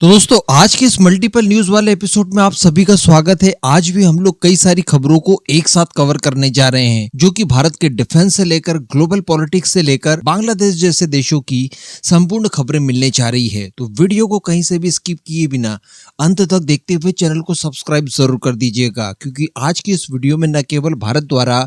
तो दोस्तों आज के इस मल्टीपल न्यूज वाले एपिसोड में आप सभी का स्वागत है। आज भी हम लोग कई सारी खबरों को एक साथ कवर करने जा रहे हैं जो कि भारत के डिफेंस से लेकर ग्लोबल पॉलिटिक्स से लेकर बांग्लादेश जैसे देशों की संपूर्ण खबरें मिलने जा रही है। तो वीडियो को कहीं से भी स्किप किए बिना अंत तक देखते हुए चैनल को सब्सक्राइब जरूर कर दीजिएगा, क्योंकि आज की इस वीडियो में न केवल भारत द्वारा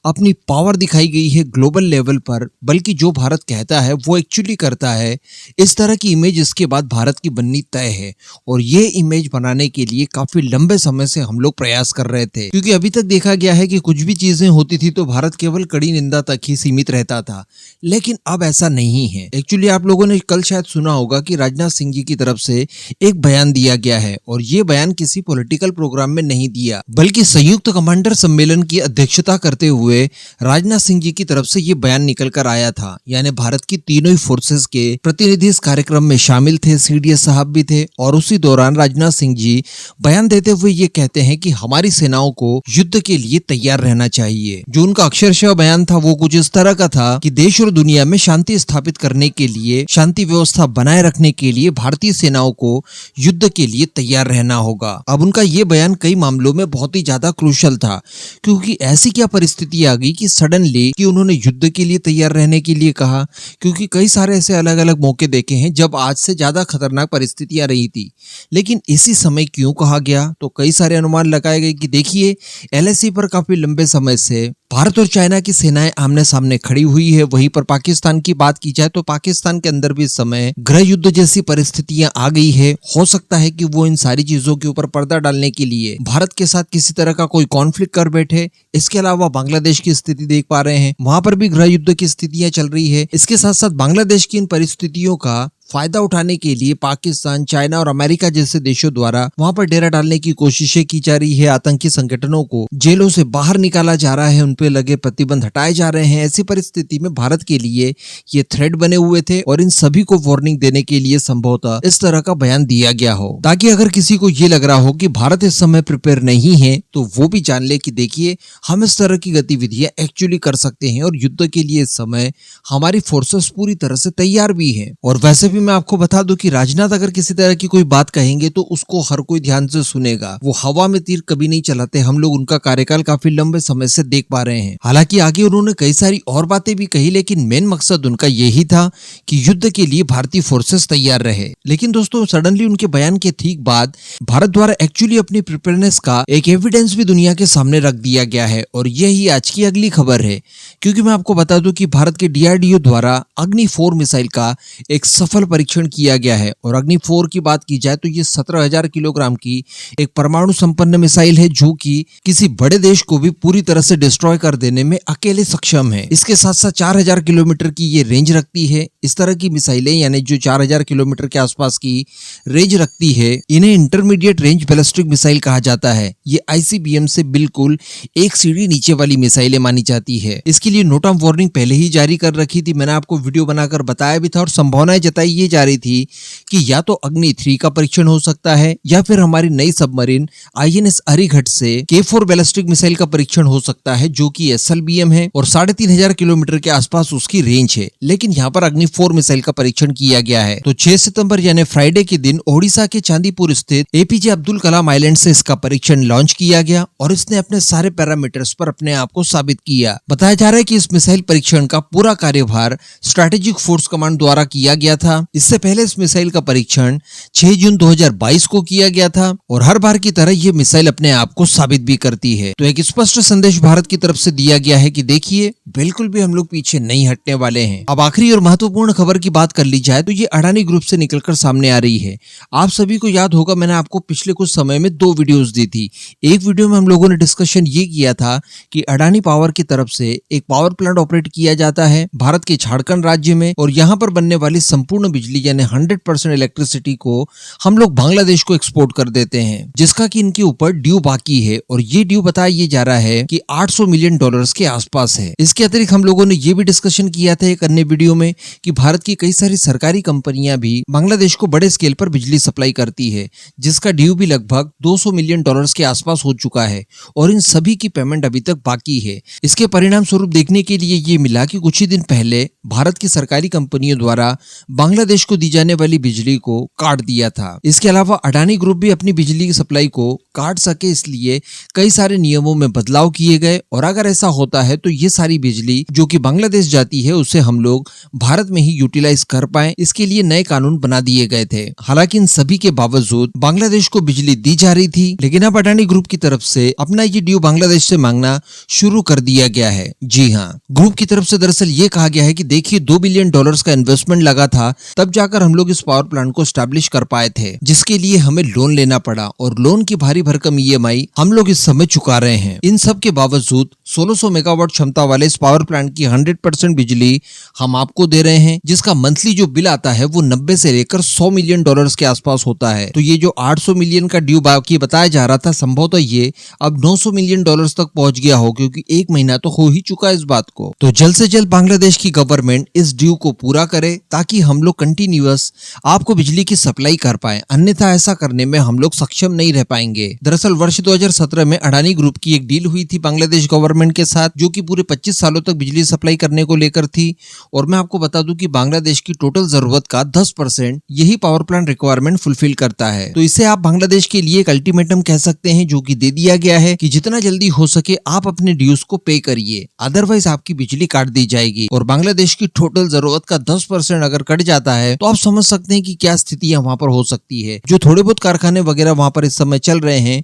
अपनी पावर दिखाई गई है ग्लोबल लेवल पर, बल्कि जो भारत कहता है वो एक्चुअली करता है। इस तरह की इमेज इसके बाद भारत की बननी तय है और ये इमेज बनाने के लिए काफी लंबे समय से हम लोग प्रयास कर रहे थे, क्योंकि अभी तक देखा गया है कि कुछ भी चीजें होती थी तो भारत केवल कड़ी निंदा तक ही सीमित रहता था, लेकिन अब ऐसा नहीं है। एक्चुअली आप लोगों ने कल शायद सुना होगा कि राजनाथ सिंह जी की तरफ से एक बयान दिया गया है और ये बयान किसी पॉलिटिकल प्रोग्राम में नहीं दिया, बल्कि संयुक्त कमांडर सम्मेलन की अध्यक्षता करते हुए राजनाथ सिंह जी की तरफ से ये बयान निकल कर आया था। यानी भारत की तीनों ही फोर्सेस के प्रतिनिधि इस कार्यक्रम में शामिल थे, सीडीएस साहब भी थे, और उसी दौरान राजनाथ सिंह जी बयान देते हुए ये कहते हैं कि हमारी सेनाओं को युद्ध के लिए तैयार रहना चाहिए। जो उनका अक्षरशः बयान था वो कुछ इस तरह का था कि देश और दुनिया में शांति स्थापित करने के लिए, शांति व्यवस्था बनाए रखने के लिए भारतीय सेनाओं को युद्ध के लिए तैयार रहना होगा। अब उनका ये बयान कई मामलों में बहुत ही ज्यादा क्रूशल था, क्योंकि ऐसी क्या परिस्थिति आ गई कि सडनली कि उन्होंने युद्ध के लिए तैयार रहने के लिए कहा, क्योंकि कई सारे ऐसे अलग अलग मौके देखे हैं जब आज से ज्यादा खतरनाक परिस्थितियां रही थी, लेकिन इसी समय क्यों कहा गया। तो कई सारे अनुमान लगाए गए कि देखिए एलएसी पर काफी लंबे समय से भारत और चाइना की सेनाएं आमने सामने खड़ी हुई है। वहीं पर पाकिस्तान की बात की जाए तो पाकिस्तान के अंदर भी इस समय गृह युद्ध जैसी परिस्थितियां आ गई है। हो सकता है कि वो इन सारी चीजों के ऊपर पर्दा डालने के लिए भारत के साथ किसी तरह का कोई कॉन्फ्लिक्ट कर बैठे। इसके अलावा बांग्लादेश की स्थिति देख पा रहे हैं, वहां पर भी गृह युद्ध की स्थितियां चल रही है। इसके साथ साथ बांग्लादेश की इन परिस्थितियों का फायदा उठाने के लिए पाकिस्तान, चाइना और अमेरिका जैसे देशों द्वारा वहां पर डेरा डालने की कोशिशें की जा रही है। आतंकी संगठनों को जेलों से बाहर निकाला जा रहा है, उन पे लगे प्रतिबंध हटाए जा रहे हैं। ऐसी परिस्थिति में भारत के लिए ये थ्रेट बने हुए थे और इन सभी को वार्निंग देने के लिए संभवतः इस तरह का बयान दिया गया हो, ताकि अगर किसी को ये लग रहा हो कि भारत इस समय प्रिपेयर नहीं है तो वो भी जान ले कि देखिए हम इस तरह की गतिविधियां एक्चुअली कर सकते हैं और युद्ध के लिए इस समय हमारी फोर्सेस पूरी तरह से तैयार भी है। और वैसे भी मैं आपको बता दूं कि राजनाथ अगर किसी तरह की कोई बात कहेंगे तो उसको हर कोई ध्यान से सुनेगा। वो हवा में तीर कभी नहीं चलाते। हम लोग उनका कार्यकाल काफी लंबे समय से देख पा रहे हैं। हालांकि आगे उन्होंने कई सारी और बातें भी कही, लेकिन मेन मकसद उनका यही था कि युद्ध के लिए भारतीय फोर्सेस तैयार रहे। लेकिन दोस्तों सडनली उनके बयान के ठीक बाद भारत द्वारा एक्चुअली अपनी प्रिपेयरनेस का एक एविडेंस भी दुनिया के सामने रख दिया गया है और यही आज की अगली खबर है। क्योंकि मैं आपको बता दूं कि भारत के डीआरडीओ द्वारा अग्नि 4 मिसाइल का एक सफल परीक्षण किया गया है। और अग्नि 4 की बात की जाए तो ये 17,000 किलोग्राम की एक परमाणु संपन्न मिसाइल है जो कि किसी बड़े देश को भी पूरी तरह से डिस्ट्रॉय कर देने में अकेले सक्षम है। इसके साथ साथ 4,000 किलोमीटर की ये रेंज रखती है। इस तरह की मिसाइलें यानी जो 4,000 किलोमीटर के आसपास की रेंज रखती है, इन्हें इंटरमीडिएट रेंज बैलिस्टिक मिसाइल कहा जाता है। ये आईसीबीएम से बिल्कुल एक सीढ़ी नीचे वाली मिसाइलें मानी जाती है। इसके लिए नोट ऑफ वार्निंग पहले ही जारी कर रखी थी। मैंने आपको वीडियो बनाकर बताया भी था और संभावनाएं जताई ये जा रही थी कि या तो अग्नि 3 का परीक्षण हो सकता है या फिर हमारी नई सबमरीन आईएनएस अरिघट से K4 बैलिस्टिक मिसाइल का परीक्षण हो सकता है, जो कि एसएलबीएम है और 3,500 किलोमीटर के आसपास उसकी रेंज है। लेकिन यहाँ पर अग्नि 4 मिसाइल का परीक्षण किया गया है। तो 6 सितंबर यानी फ्राइडे के दिन ओडिशा के चांदीपुर स्थित एपीजे अब्दुल कलाम आइलैंड से इसका परीक्षण लॉन्च किया गया और इसने अपने सारे पैरामीटर्स पर अपने आप को साबित किया। बताया जा रहा है कि इस मिसाइल परीक्षण का पूरा कार्यभार स्ट्रेटेजिक फोर्स कमांड द्वारा किया गया था। इससे पहले इस मिसाइल का परीक्षण 6 जून 2022 को किया गया था और हर बार की तरह ये मिसाइल अपने आप को साबित भी करती है। तो एक स्पष्ट संदेश भारत की तरफ से दिया गया है कि देखिए बिल्कुल भी हम लोग पीछे नहीं हटने वाले हैं। अब आखिरी और महत्वपूर्ण खबर की बात कर ली जाए तो ये अडानी ग्रुप से निकलकर सामने आ रही है। आप सभी को याद होगा मैंने आपको पिछले कुछ समय में 2 वीडियोस दी थी। एक वीडियो में हम लोगों ने डिस्कशन ये किया था कि अडानी पावर की तरफ से एक पावर प्लांट ऑपरेट किया जाता है भारत के झारखंड राज्य में और यहाँ पर बनने वाली संपूर्ण बिजली यानी 100% इलेक्ट्रिसिटी को हम लोग बांग्लादेश को एक्सपोर्ट कर देते हैं, जिसका कि इनके ऊपर ड्यू बाकी है और ये ड्यू बताया ये जा रहा है कि $800 मिलियन के आसपास है। इसके अतिरिक्त हम लोगों ने ये भी डिस्कशन किया था एक अन्य वीडियो में कि भारत की कई सारी सरकारी कंपनियां भी बांग्लादेश को बड़े स्केल पर बिजली सप्लाई करती है, जिसका ड्यू भी लगभग $200 मिलियन के आसपास हो चुका है और इन सभी की पेमेंट अभी तक बाकी है। इसके परिणाम स्वरूप देखने के लिए ये मिला कि कुछ ही दिन पहले भारत की सरकारी कंपनियों द्वारा बांग्लादेश बांग्लादेश को दी जाने वाली बिजली को काट दिया था। इसके अलावा अडानी ग्रुप भी अपनी बिजली की सप्लाई को काट सके इसलिए कई सारे नियमों में बदलाव किए गए, और अगर ऐसा होता है तो ये सारी बिजली जो कि बांग्लादेश जाती है उसे हम लोग भारत में ही यूटिलाइज कर पाए, इसके लिए नए कानून बना दिए गए थे। हालांकि इन सभी के बावजूद बांग्लादेश को बिजली दी जा रही थी, लेकिन अब अडानी ग्रुप की तरफ से अपना ये ड्यू बांग्लादेश से मांगना शुरू कर दिया गया है। जी हाँ, ग्रुप की तरफ से दरअसल ये कहा गया है कि देखिए $2 बिलियन का इन्वेस्टमेंट लगा था, तब जाकर हम लोग इस पावर प्लांट को स्टैब्लिश कर पाए थे, जिसके लिए हमें लोन लेना पड़ा और लोन की भारी भरकम EMI हम लोग इस समय चुका रहे हैं। इन सब के बावजूद 1600 मेगावाट क्षमता वाले इस पावर प्लांट की 100% बिजली हम आपको दे रहे हैं, जिसका मंथली जो बिल आता है वो 90 से लेकर $100 मिलियन के आसपास होता है। तो ये जो 800 मिलियन का ड्यू बाकी बताया जा रहा था, संभवतः ये अब $900 मिलियन तक पहुंच गया हो, क्योंकि एक महीना तो हो ही चुका है इस बात को। तो जल्द से जल्द बांग्लादेश की गवर्नमेंट इस ड्यू को पूरा करे, ताकि हम लोग कंटिन्यूअस आपको बिजली की सप्लाई कर पाए, अन्यथा ऐसा करने में हम लोग सक्षम नहीं रह पाएंगे। दरअसल वर्ष 2017 में अडानी ग्रुप की एक डील हुई थी बांग्लादेश गवर्नमेंट के साथ, जो कि पूरे 25 सालों तक बिजली सप्लाई करने को लेकर थी, और मैं आपको बता दूं कि बांग्लादेश की टोटल जरूरत का 10% यही पावर प्लांट रिक्वायरमेंट फुलफिल करता है। तो इसे आप बांग्लादेश के लिए एक अल्टीमेटम कह सकते हैं, जो कि दे दिया गया है कि जितना जल्दी हो सके आप अपने ड्यूज को पे करिए, अदरवाइज आपकी बिजली काट दी जाएगी। और बांग्लादेश की टोटल जरूरत का 10% अगर कट जाता है तो आप समझ सकते हैं कि क्या स्थितियां वहां पर हो सकती है। जो थोड़े बहुत कारखाने वगैरह वहां पर इस समय चल रहे हैं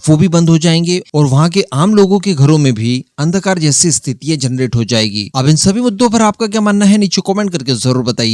वो भी बंद हो जाएंगे, और वहां के आम लोगों के घरों में भी अंधकार जैसी स्थितियां जनरेट हो जाएगी। अब इन सभी मुद्दों पर आपका क्या मानना है, नीचे कमेंट करके जरूर बताइए।